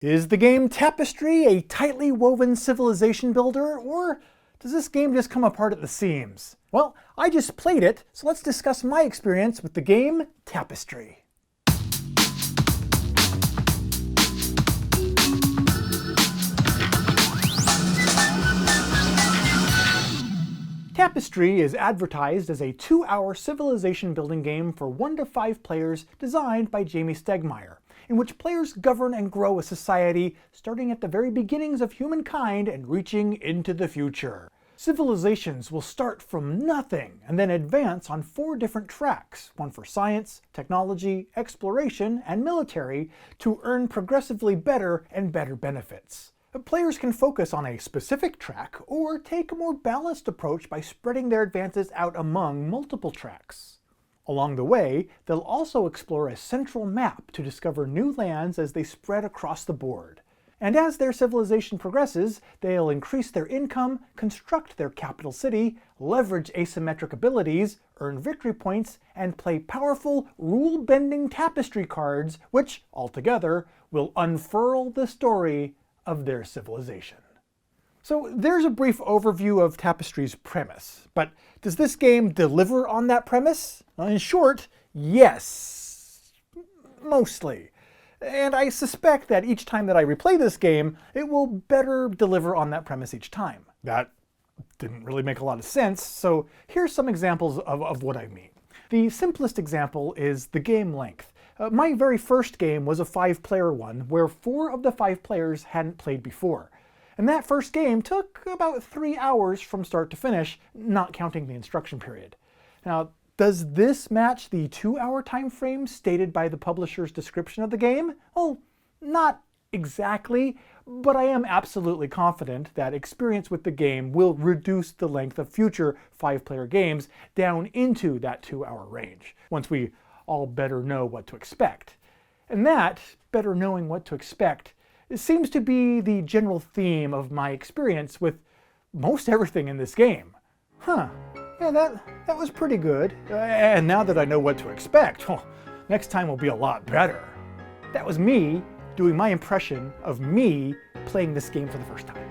Is the game Tapestry a tightly woven civilization builder, or does this game just come apart at the seams? Well, I just played it, so let's discuss my experience with the game Tapestry. Tapestry is advertised as a 2-hour civilization building game for 1 to 5 players designed by Jamey Stegmaier, in which players govern and grow a society starting at the very beginnings of humankind and reaching into the future. Civilizations will start from nothing and then advance on 4 different tracks, one for science, technology, exploration, and military, to earn progressively better and better benefits. Players can focus on a specific track or take a more balanced approach by spreading their advances out among multiple tracks. Along the way, they'll also explore a central map to discover new lands as they spread across the board. And as their civilization progresses, they'll increase their income, construct their capital city, leverage asymmetric abilities, earn victory points, and play powerful, rule-bending tapestry cards, which, altogether, will unfurl the story of their civilization. So there's a brief overview of Tapestry's premise, but does this game deliver on that premise? In short, yes. Mostly. And I suspect that each time that I replay this game, it will better deliver on that premise each time. That didn't really make a lot of sense, so here's some examples of what I mean. The simplest example is the game length. My very first game was a 5-player one, where 4 of the 5 players hadn't played before. And that first game took about 3 hours from start to finish, not counting the instruction period. Now, does this match the 2-hour time frame stated by the publisher's description of the game? Well, not exactly, but I am absolutely confident that experience with the game will reduce the length of future 5-player games down into that 2-hour range, once we all better know what to expect. And that, better knowing what to expect, seems to be the general theme of my experience with most everything in this game. Yeah, that was pretty good. And now that I know what to expect, next time will be a lot better. That was me doing my impression of me playing this game for the first time.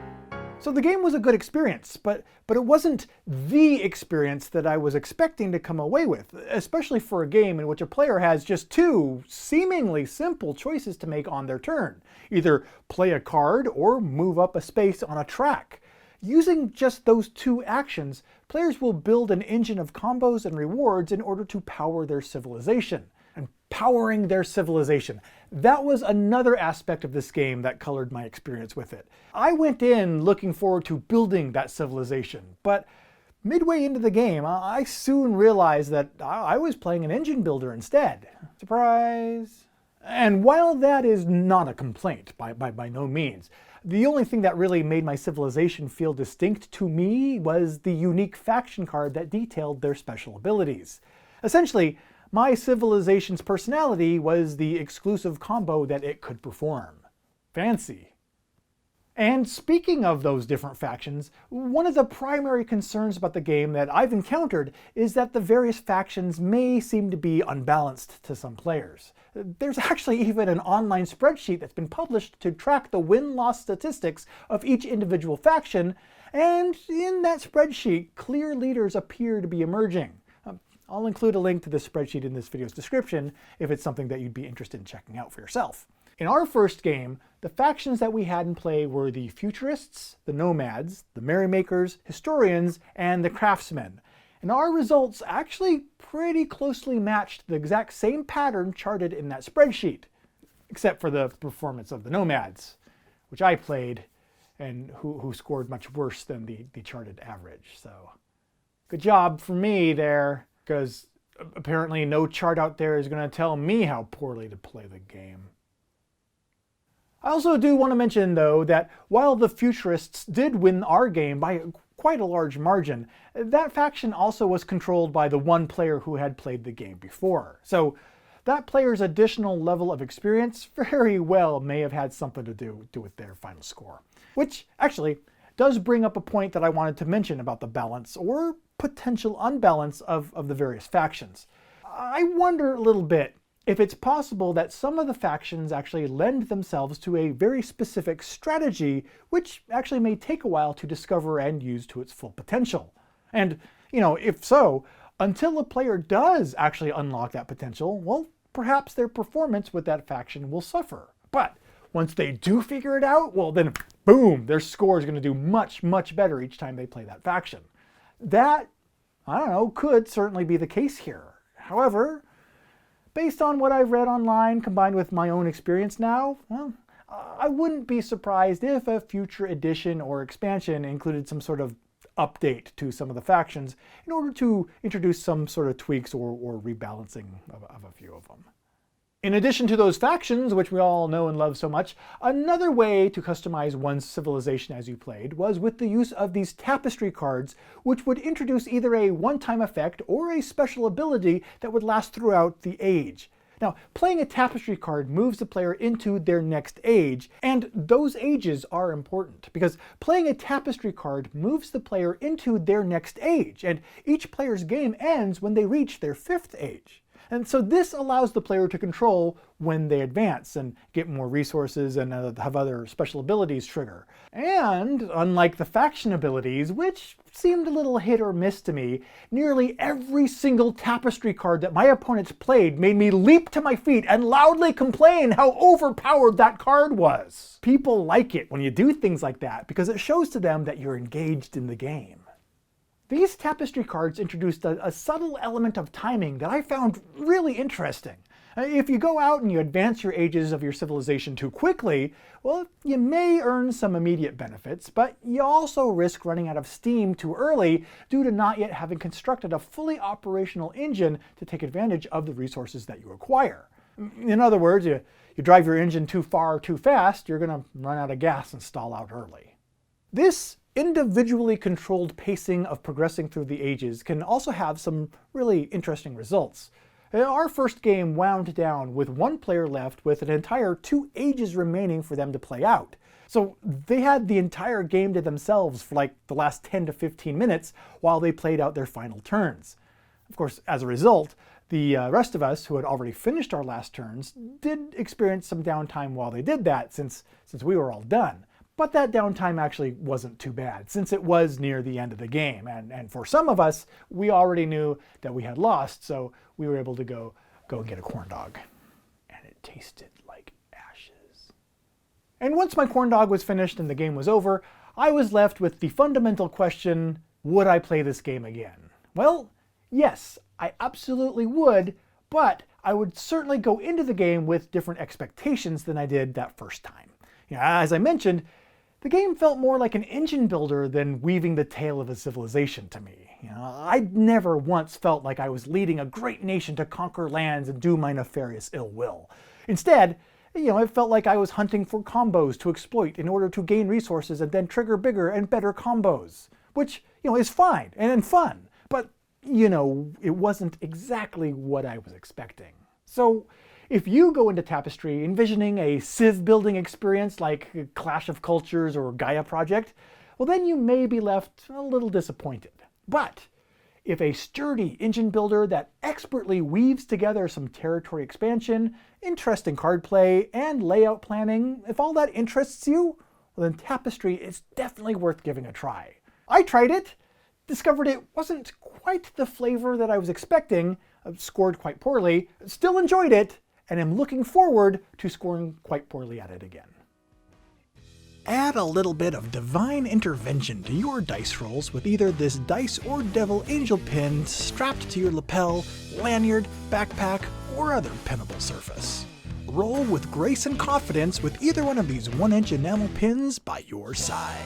So the game was a good experience, but it wasn't the experience that I was expecting to come away with, especially for a game in which a player has just 2 seemingly simple choices to make on their turn. Either play a card or move up a space on a track. Using just those 2 actions, players will build an engine of combos and rewards in order to power their civilization. And powering their civilization. That was another aspect of this game that colored my experience with it. I went in looking forward to building that civilization, but midway into the game, I soon realized that I was playing an engine builder instead. Surprise! And while that is not a complaint, by no means, the only thing that really made my civilization feel distinct to me was the unique faction card that detailed their special abilities. Essentially, my civilization's personality was the exclusive combo that it could perform. Fancy. And speaking of those different factions, one of the primary concerns about the game that I've encountered is that the various factions may seem to be unbalanced to some players. There's actually even an online spreadsheet that's been published to track the win-loss statistics of each individual faction, and in that spreadsheet, clear leaders appear to be emerging. I'll include a link to this spreadsheet in this video's description if it's something that you'd be interested in checking out for yourself. In our first game, the factions that we had in play were the Futurists, the Nomads, the Merrymakers, Historians, and the Craftsmen. And our results actually pretty closely matched the exact same pattern charted in that spreadsheet, except for the performance of the Nomads, which I played and who scored much worse than the charted average. So, good job for me there. Because apparently no chart out there is going to tell me how poorly to play the game. I also do want to mention, though, that while the Futurists did win our game by quite a large margin, that faction also was controlled by the one player who had played the game before. So that player's additional level of experience very well may have had something to do with their final score. Which, actually, does bring up a point that I wanted to mention about the balance, or potential unbalance, of the various factions. I wonder a little bit if it's possible that some of the factions actually lend themselves to a very specific strategy, which actually may take a while to discover and use to its full potential. And, if so, until a player does actually unlock that potential, well, perhaps their performance with that faction will suffer. But once they do figure it out, well then, boom, their score is going to do much, much better each time they play that faction. That, could certainly be the case here. However, based on what I've read online combined with my own experience now, well, I wouldn't be surprised if a future edition or expansion included some sort of update to some of the factions in order to introduce some sort of tweaks or rebalancing of a few of them. In addition to those factions, which we all know and love so much, another way to customize one's civilization as you played was with the use of these Tapestry cards, which would introduce either a one-time effect or a special ability that would last throughout the age. Now, playing a Tapestry card moves the player into their next age, and those ages are important, because playing a Tapestry card moves the player into their next age, and each player's game ends when they reach their 5th age. And so this allows the player to control when they advance and get more resources and have other special abilities trigger. And unlike the faction abilities, which seemed a little hit or miss to me, nearly every single Tapestry card that my opponents played made me leap to my feet and loudly complain how overpowered that card was. People like it when you do things like that because it shows to them that you're engaged in the game. These Tapestry cards introduced a subtle element of timing that I found really interesting. If you go out and you advance your ages of your civilization too quickly, well, you may earn some immediate benefits, but you also risk running out of steam too early due to not yet having constructed a fully operational engine to take advantage of the resources that you acquire. In other words, you drive your engine too far too fast, you're going to run out of gas and stall out early. This individually controlled pacing of progressing through the ages can also have some really interesting results. Our first game wound down with one player left with an entire 2 ages remaining for them to play out. So they had the entire game to themselves for like the last 10 to 15 minutes while they played out their final turns. Of course, as a result, the rest of us who had already finished our last turns did experience some downtime while they did that since we were all done. But that downtime actually wasn't too bad, since it was near the end of the game. And for some of us, we already knew that we had lost, so we were able to go and get a corn dog. And it tasted like ashes. And once my corn dog was finished and the game was over, I was left with the fundamental question, would I play this game again? Well, yes, I absolutely would, but I would certainly go into the game with different expectations than I did that first time. As I mentioned, the game felt more like an engine builder than weaving the tale of a civilization to me. I'd never once felt like I was leading a great nation to conquer lands and do my nefarious ill will. Instead, it felt like I was hunting for combos to exploit in order to gain resources and then trigger bigger and better combos. Which, is fine and fun, but, it wasn't exactly what I was expecting. So, if you go into Tapestry envisioning a civ building experience like Clash of Cultures or Gaia Project, well then you may be left a little disappointed. But if a sturdy engine builder that expertly weaves together some territory expansion, interesting card play, and layout planning, if all that interests you, well then Tapestry is definitely worth giving a try. I tried it, discovered it wasn't quite the flavor that I was expecting, scored quite poorly, still enjoyed it, and am looking forward to scoring quite poorly at it again. Add a little bit of divine intervention to your dice rolls with either this dice or devil angel pin strapped to your lapel, lanyard, backpack, or other pinnable surface. Roll with grace and confidence with either one of these 1-inch enamel pins by your side.